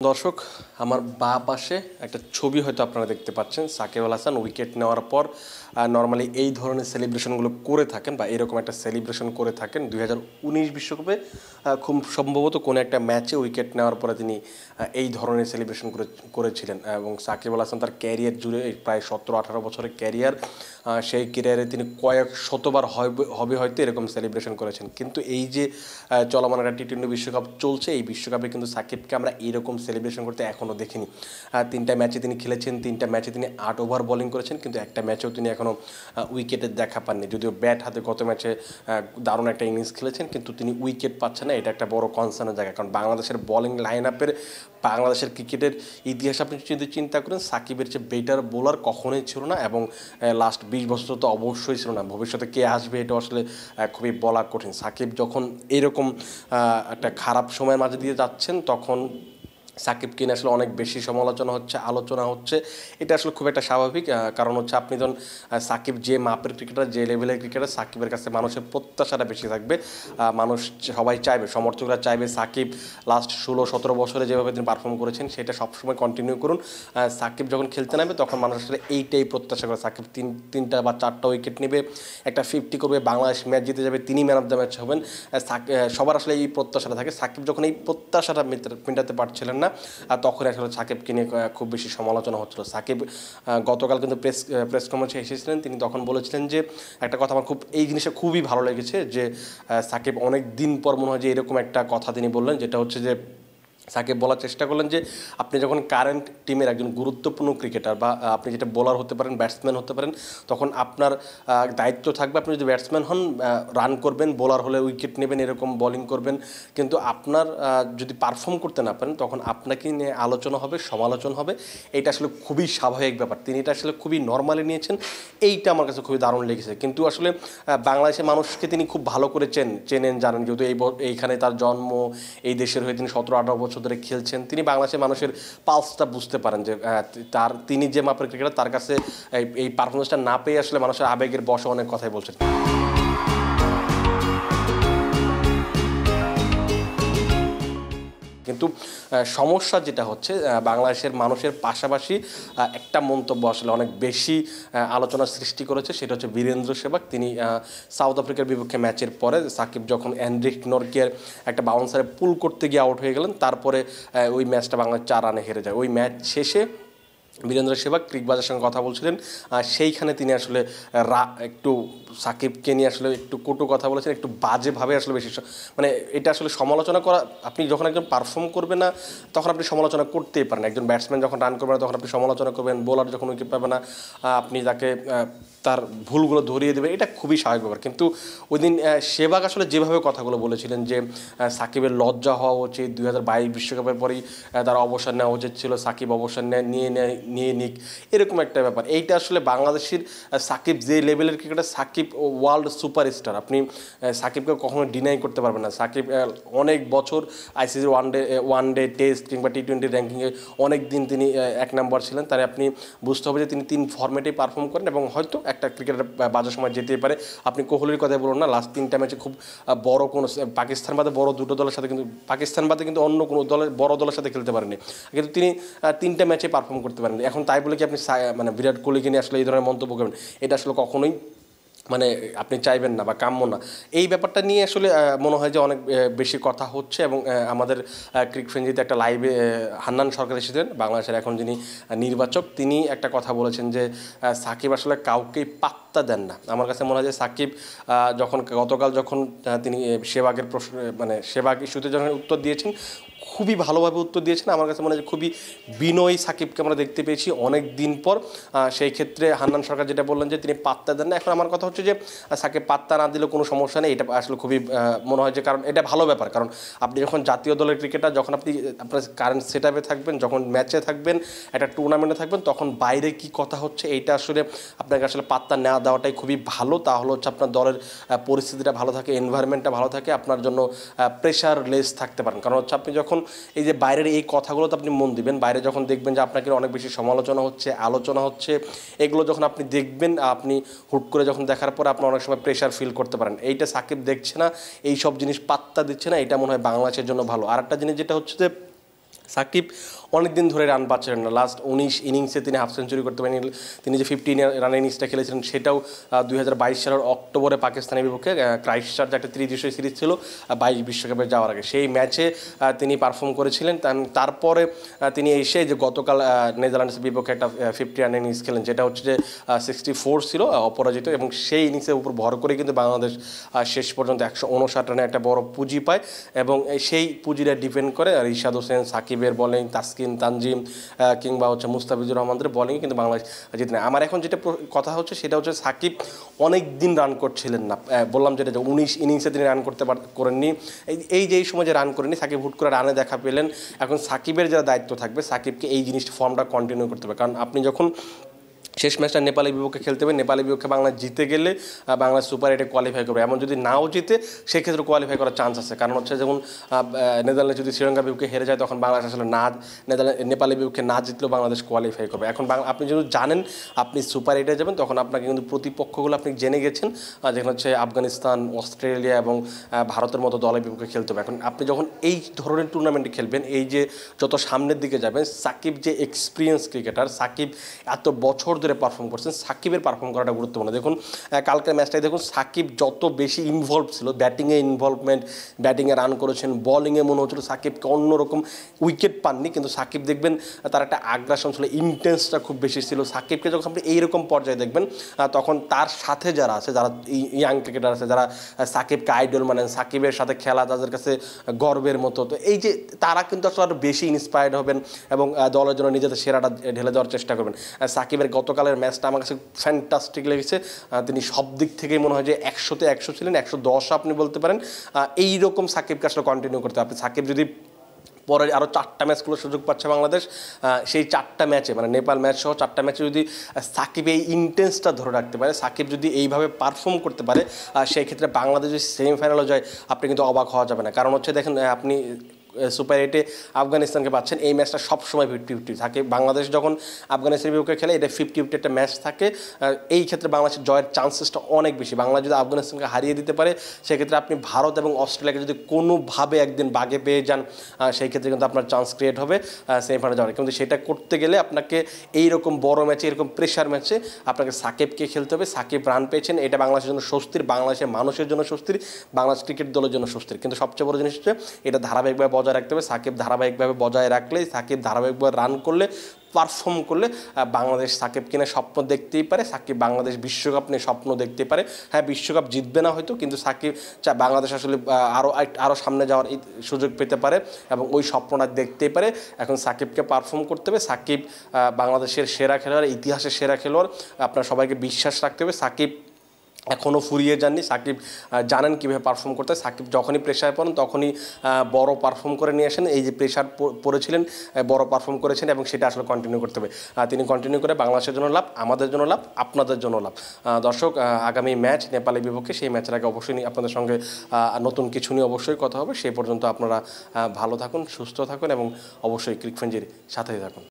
দর্শক, আমার বাঁ পাশে একটা ছবি হয়তো আপনারা দেখতে পাচ্ছেন। সাকিব আল হাসান উইকেট নেওয়ার পর নর্মালি এই ধরনের সেলিব্রেশনগুলো করে থাকেন বা এরকম একটা সেলিব্রেশন করে থাকেন 2019 বিশ্বকাপে। খুব সম্ভবত কোনো একটা ম্যাচে উইকেট নেওয়ার পরে তিনি এই ধরনের সেলিব্রেশন করেছিলেন। এবং সাকিব আল হাসান তার ক্যারিয়ার জুড়ে প্রায় 17-18 বছরের ক্যারিয়ার, সেই ক্যারিয়ারে তিনি কয়েক শতবার হবে হয়তো এরকম সেলিব্রেশন করেছেন। কিন্তু এই যে চলমান একটা টি-20 বিশ্বকাপ চলছে, এই বিশ্বকাপে কিন্তু সাকিবকে আমরা এইরকম সেলিব্রেশন করতে এখনও দেখিনি। 3টা ম্যাচে তিনি খেলেছেন, 3টা ম্যাচে তিনি 8 ওভার বোলিং করেছেন, কিন্তু একটা ম্যাচেও তিনি এখনও উইকেটের দেখা পাননি। যদিও ব্যাট হাতে গত ম্যাচে দারুণ একটা ইনিংস খেলেছেন, কিন্তু তিনি উইকেট পাচ্ছেন না। এটা একটা বড় কনসার্নের জায়গা, কারণ বাংলাদেশের বোলিং লাইন আপের, বাংলাদেশের ক্রিকেটের ইতিহাস আপনি যদি চিন্তা করেন, সাকিবের চেয়ে বেটার বোলার কখনোই ছিল না, এবং লাস্ট 20 বছর তো অবশ্যই ছিল না। ভবিষ্যতে কে আসবে এটা আসলে খুবই বলা কঠিন। সাকিব যখন এরকম একটা খারাপ সময়ের মাঝে দিয়ে যাচ্ছেন, তখন সাকিবকে নিয়ে আসলে অনেক বেশি সমালোচনা হচ্ছে, আলোচনা হচ্ছে। এটা আসলে খুব একটা স্বাভাবিক, কারণ হচ্ছে আপনি যখন সাকিব যে মাপের ক্রিকেটার, যে লেভেলের ক্রিকেটার, সাকিবের কাছে মানুষের প্রত্যাশাটা বেশি থাকবে। মানুষ সবাই চাইবে, সমর্থকরা চাইবে সাকিব লাস্ট 16-17 বছরে যেভাবে তিনি পারফর্ম করেছেন সেটা সবসময় কন্টিনিউ করুন। সাকিব যখন খেলতে নামবে তখন মানুষ আসলে এইটাই প্রত্যাশা করে। সাকিব 3টা বা 4টা উইকেট নেবে, একটা 50 করবে, বাংলাদেশ ম্যাচ জিতে যাবে, তিনি ম্যান অফ দ্য ম্যাচ হবেন। সবার আসলে এই প্রত্যাশাটা থাকে। সাকিব যখন এই প্রত্যাশাটা মেটাতে পারছিলেন না, আর তখন আসলে সাকিবকে নিয়ে খুব বেশি সমালোচনা হচ্ছিল। সাকিব গতকাল কিন্তু প্রেস কনফারেন্সে এসেছিলেন, তিনি তখন বলেছিলেন যে একটা কথা আমার এই জিনিসটা খুবই ভালো লেগেছে, যে সাকিব অনেক দিন পর মনে হয় যে এরকম একটা কথা তিনি বললেন, যেটা হচ্ছে যে সাকিব বলার চেষ্টা করলেন যে আপনি যখন কারেন্ট টিমের একজন গুরুত্বপূর্ণ ক্রিকেটার, বা আপনি যেটা বোলার হতে পারেন, ব্যাটসম্যান হতে পারেন, তখন আপনার দায়িত্ব থাকবে, আপনি যদি ব্যাটসম্যান হন রান করবেন, বোলার হলে উইকেট নেবেন, এরকম বোলিং করবেন। কিন্তু আপনার যদি পারফর্ম করতে না পারেন, তখন আপনাকে নিয়ে আলোচনা হবে, সমালোচনা হবে। এটা আসলে খুবই স্বাভাবিক ব্যাপার, তিনি এটা আসলে খুবই নর্মালি নিয়েছেন। এইটা আমার কাছে খুবই দারুণ লেগেছে। কিন্তু আসলে বাংলাদেশের মানুষকে তিনি খুব ভালো করে চেনেন, জানেন, যেহেতু এইখানে তার জন্ম, এই দেশের হয়ে তিনি 17-18 বছর ধরে খেলছেন। তিনি বাংলাদেশের মানুষের পালসটা বুঝতে পারেন, যে তিনি যে মাপের ক্রিকেটার, তার কাছে এই পারফরমেন্সটা না পেয়ে আসলে মানুষের আবেগের বশে অনেক কথাই বলছেন। কিন্তু সমস্যা যেটা হচ্ছে, বাংলাদেশের মানুষের পাশাপাশি একটা মন্তব্য আসলে অনেক বেশি আলোচনার সৃষ্টি করেছে, সেটা হচ্ছে বীরেন্দ্র সেহবাগ। তিনি সাউথ আফ্রিকার বিপক্ষে ম্যাচের পরে সাকিব যখন এনরিক নরকের একটা বাউন্সারে পুল করতে গিয়ে আউট হয়ে গেলেন, তারপরে ওই ম্যাচটা বাংলাদেশ 4 রানে হেরে যায়। ওই ম্যাচ শেষে বীরেন্দ্র সেহবাগ ক্রিকবাজের সঙ্গে কথা বলছিলেন, সেইখানে তিনি আসলে একটু সাকিবকে নিয়ে আসলে একটু কটু কথা বলেছেন, একটু বাজেভাবে আসলে বেশি, মানে এটা আসলে সমালোচনা করা। আপনি যখন একজন পারফর্ম করবে না, তখন আপনি সমালোচনা করতেই পারেন। একজন ব্যাটসম্যান যখন রান করবে না, তখন আপনি সমালোচনা করবেন। বোলার যখন উইকেট পাবে না, আপনি তাকে তার ভুলগুলো ধরিয়ে দেবেন, এটা খুবই স্বাভাবিক ব্যাপার। কিন্তু ওই দিন সেহবাগ আসলে যেভাবে কথাগুলো বলেছিলেন, যে সাকিবের লজ্জা হওয়া উচিত, 2022 বিশ্বকাপের পরেই তার অবসর নেওয়া উচিত ছিল, সাকিব অবসর নিয়ে নিক, এরকম একটা ব্যাপার। এইটা আসলে বাংলাদেশের সাকিব যে লেভেলের ক্রিকেটার, সাকিব ওয়ার্ল্ড সুপারস্টার, আপনি সাকিবকে কখনো ডিনাই করতে পারবেন না। সাকিব অনেক বছর আইসিসির ওয়ান ডে টেস্ট কিংবা টি-20 র্যাঙ্কিংয়ে অনেক দিন তিনি 1 নম্বর ছিলেন। তাই আপনি বুঝতে হবে যে তিনি 3 ফরম্যাটেই পারফর্ম করেন, এবং হয়তো একটা ক্রিকেটার বাজার সময় যেতেই পারে। আপনি কোহলির কথা বলুন না, লাস্ট 3টা ম্যাচে খুব বড় কোনো, পাকিস্তান বাদে বড় 2টো দলের সাথে, কিন্তু পাকিস্তান বাদে কিন্তু অন্য কোনো বড় দলের সাথে খেলতে পারেনি, কিন্তু তিনি 3টা ম্যাচে পারফর্ম করতে পারেন। এখন তাই বলে কি আপনি মানে বিরাট কোহলিকে নিয়ে আসলে এই ধরনের মন্তব্য করবেন? এটা আসলে কখনোই মানে আপনি চাইবেন না বা কাম্য না। এই ব্যাপারটা নিয়ে আসলে মনে হয় যে অনেক বেশি কথা হচ্ছে। এবং আমাদের ক্রিক ফ্রেঞ্জিতে একটা লাইভে হান্নান সরকার এসেছিলেন, বাংলাদেশের এখন যিনি নির্বাচক, তিনি একটা কথা বলেছেন যে সাকিব আসলে কাউকেই পাত্তা দেন না। আমার কাছে মনে হয় যে সাকিব গতকাল যখন তিনি সেহবাগের প্রশ্ন, মানে সেহবাগ ইস্যুতে যখন উত্তর দিয়েছেন, খুবই ভালোভাবে উত্তর দিয়েছেন। আমার কাছে মনে হয় খুবই বিনয়ী সাকিবকে আমরা দেখতে পেয়েছি অনেক দিন পর। সেই ক্ষেত্রে হান্নান সরকার যেটা বললেন যে তিনি পাত্তা দেন না। এখন আমার কথা হচ্ছে যে সাকিব পাত্তা না দিলেও কোনো সমস্যা নেই, এটা আসলে খুবই মনে হয় যে, কারণ এটা ভালো ব্যাপার। কারণ আপনি যখন জাতীয় দলের ক্রিকেটার, যখন আপনি আপনার কারেন্ট সেট আপে থাকবেন, যখন ম্যাচে থাকবেন, একটা টুর্নামেন্টে থাকবেন, তখন বাইরে কি কথা হচ্ছে এইটা আসলে আপনাকে আসলে পাত্তা না দেওয়াটাই খুবই ভালো। তাহলে হচ্ছে আপনার দলের পরিস্থিতিটা ভালো থাকে, এনভায়রনমেন্টটা ভালো থাকে, আপনার জন্য প্রেশার লেস থাকতে পারেন। কারণ হচ্ছে আপনি যখন এই যে বাইরের এই কথাগুলোতে আপনি মন দিবেন, বাইরে যখন দেখবেন যে আপনাকে অনেক বেশি সমালোচনা হচ্ছে, আলোচনা হচ্ছে, এগুলো যখন আপনি দেখবেন, আপনি হুট করে যখন দেখার পর আপনি অনেক সময় প্রেশার ফিল করতে পারেন। এইটা সাকিব দেখছে না, এই সব জিনিস পাত্তা দিচ্ছে না, এটা মনে হয় বাংলাদেশের জন্য ভালো। আর একটা জিনিস যেটা হচ্ছে যে সাকিব অনেকদিন ধরে রান পাচ্ছিলেন না। লাস্ট 19 ইনিংসে তিনি হাফ সেঞ্চুরি করতে পারেন। তিনি যে 15 রানের ইনিংসটা খেলেছিলেন সেটাও 2022 সালের অক্টোবরে পাকিস্তানের বিপক্ষে ক্রাইস্টচার্চ একটা ত্রিদেশীয় সিরিজ ছিল 22 বিশ্বকাপে যাওয়ার আগে, সেই ম্যাচে তিনি পারফর্ম করেছিলেন। তারপরে তিনি এসে যে গতকাল নেদারল্যান্ডসের বিপক্ষে একটা 50 রানের ইনিংস খেলেন, যেটা হচ্ছে যে 64 ছিল অপরাজিত, এবং সেই ইনিংসের উপর ভর করে কিন্তু বাংলাদেশ শেষ পর্যন্ত 159 রানে একটা বড় পুঁজি পায়, এবং সেই পুঁজিটা ডিপেন্ড করে রিশাদ হোসেন, সাকিবের বোলিং, তাসকিন, তানজিম কিংবা হচ্ছে মুস্তাফিজুর রহমানদের বোলিংয়ে কিন্তু বাংলাদেশ জিতে নেয়। আমার এখন যেটা কথা হচ্ছে সেটা হচ্ছে সাকিব অনেক দিন রান করছিলেন না। বললাম যেটা যে 19 ইনিংসে তিনি রান করেননি। এই যে এই সময় যে রান করেননি, সাকিব হুট করে রানে দেখা পেলেন। এখন সাকিবের যারা দায়িত্ব থাকবে, সাকিবকে এই জিনিসটা ফর্মটা কন্টিনিউ করতে হবে। কারণ আপনি যখন শেষ ম্যাচটা নেপালের বিপক্ষে খেলতে হবে, নেপালের বিপক্ষে বাংলাদেশ জিতে গেলে বাংলাদেশ সুপার 8-এ কোয়ালিফাই করবে। এমন যদি নাও জিতে সেক্ষেত্রে কোয়ালিফাই করার চান্স আছে। কারণ হচ্ছে যেমন নেদারল্যান্ড যদি শ্রীলঙ্কার বিপক্ষে হেরে যায় তখন বাংলাদেশ আসলে নেপালের বিপক্ষে না জিতলেও বাংলাদেশ কোয়ালিফাই করবে। এখন আপনি যদি জানেন আপনি সুপার 8-এ যাবেন, তখন আপনাকে কিন্তু প্রতিপক্ষগুলো আপনি জেনে গেছেন, যেখানে হচ্ছে আফগানিস্তান, অস্ট্রেলিয়া এবং ভারতের মতো দলের বিপক্ষে খেলতে হবে। এখন আপনি যখন এই ধরনের টুর্নামেন্টে খেলবেন, এই যে যত সামনের দিকে যাবেন, সাকিব যে এক্সপিরিয়েন্স ক্রিকেটার, সাকিব এত বছর ধরে পারফর্ম করছেন, সাকিবের পারফর্ম করাটা গুরুত্বপূর্ণ। দেখুন কালকের ম্যাচটাই দেখুন, সাকিব যত বেশি ইনভলভ ছিল, ব্যাটিংয়ে ইনভলভমেন্ট, ব্যাটিংয়ে রান করেছেন, বলিংয়ে মনে হচ্ছিল সাকিবকে অন্যরকম, উইকেট পাননি কিন্তু সাকিব দেখবেন তার একটা আগ্রাসন ছিল, ইন্টেন্সটা খুব বেশি ছিল। সাকিবকে যখন আপনি এইরকম পর্যায়ে দেখবেন, তখন তার সাথে যারা আছে, যারা ইয়াং ক্রিকেটার আছে, যারা সাকিবকে আইডল মানেন, সাকিবের সাথে খেলা তাদের কাছে গর্বের মতো, তো এই যে তারা কিন্তু আসলে আরও বেশি ইন্সপায়ার্ড হবেন এবং দলের জন্য নিজেদের সেরাটা ঢেলে দেওয়ার চেষ্টা করবেন। সাকিবের গতকালের ম্যাচটা আমার কাছে ফ্যান্টাস্টিক লেগেছে। তিনি সব দিক থেকেই মনে হয় যে 100-তে 100 ছিলেন, 110 আপনি বলতে পারেন। এইরকম সাকিবকে আসলে কন্টিনিউ করতে হবে। আপনি সাকিব যদি পরে আরও 4টা ম্যাচগুলোর সুযোগ পাচ্ছে বাংলাদেশ, সেই 4টা ম্যাচে মানে নেপাল ম্যাচ সহ 4টা ম্যাচে যদি সাকিব এই ইন্টেন্সটা ধরে রাখতে পারে, সাকিব যদি এইভাবে পারফর্ম করতে পারে, সেই ক্ষেত্রে বাংলাদেশ যদি সেমিফাইনালে যায় আপনি কিন্তু অবাক হওয়া যাবে না। কারণ হচ্ছে দেখেন, আপনি সুপার 8-এ আফগানিস্তানকে পাচ্ছেন, এই ম্যাচটা সবসময় 50-50 থাকে। বাংলাদেশ যখন আফগানিস্তানের বিপক্ষে খেলে এটা 50-50 একটা ম্যাচ থাকে। এই ক্ষেত্রে বাংলাদেশের জয়ের চান্সেসটা অনেক বেশি। বাংলাদেশ যদি আফগানিস্তানকে হারিয়ে দিতে পারে, সেক্ষেত্রে আপনি ভারত এবং অস্ট্রেলিয়াকে যদি কোনোভাবে একদিন বাগে পেয়ে যান, সেই ক্ষেত্রে কিন্তু আপনার চান্স ক্রিয়েট হবে সেমিফাইনালে যাওয়ার। কিন্তু সেটা করতে গেলে আপনাকে এইরকম বড় ম্যাচে, এরকম প্রেশার ম্যাচে আপনাকে সাকিবকে খেলতে হবে। সাকিব রান পেয়েছেন, এটা বাংলাদেশের জন্য স্বস্তির, বাংলাদেশের মানুষের জন্য স্বস্তির, বাংলাদেশ ক্রিকেট দলের জন্য স্বস্তির। কিন্তু সবচেয়ে বড় জিনিস হচ্ছে এটা ধারাবাহিকভাবে বজায় রাখতে হবে। সাকিব ধারাবাহিকভাবে বজায় রাখলে, সাকিব ধারাবাহিকভাবে রান করলে, পারফর্ম করলে বাংলাদেশ সাকিব কিনে স্বপ্ন দেখতেই পারে। সাকিব বাংলাদেশ বিশ্বকাপ নিয়ে স্বপ্ন দেখতে পারে। হ্যাঁ, বিশ্বকাপ জিতবে না হয়তো, কিন্তু সাকিব বাংলাদেশ আসলে আরও সামনে যাওয়ার সুযোগ পেতে পারে এবং ওই স্বপ্নটা দেখতেই পারে। এখন সাকিবকে পারফর্ম করতে হবে। সাকিব বাংলাদেশের সেরা খেলোয়াড়, ইতিহাসের সেরা খেলোয়াড়, আপনার সবাইকে বিশ্বাস রাখতে হবে। সাকিব এখনও ফুরিয়ে যাননি, সাকিব জানেন কীভাবে পারফর্ম করতে হয়। সাকিব যখনই প্রেশারে পড়েন তখনই বড় পারফর্ম করে নিয়ে আসেন। এই যে প্রেশার পড়েছিলেন, বড় পারফর্ম করেছেন এবং সেটা আসলে কন্টিনিউ করতে হবে। তিনি কন্টিনিউ করে বাংলাদেশের জন্য লাভ, আমাদের জন্য লাভ, আপনাদের জন্য লাভ। দর্শক, আগামী ম্যাচ নেপালের বিপক্ষে, সেই ম্যাচের আগে অবশ্যই আপনাদের সঙ্গে নতুন কিছু নিয়ে অবশ্যই কথা হবে। সেই পর্যন্ত আপনারা ভালো থাকুন, সুস্থ থাকুন এবং অবশ্যই ক্রিকফ্রেঞ্জির সাথেই থাকুন।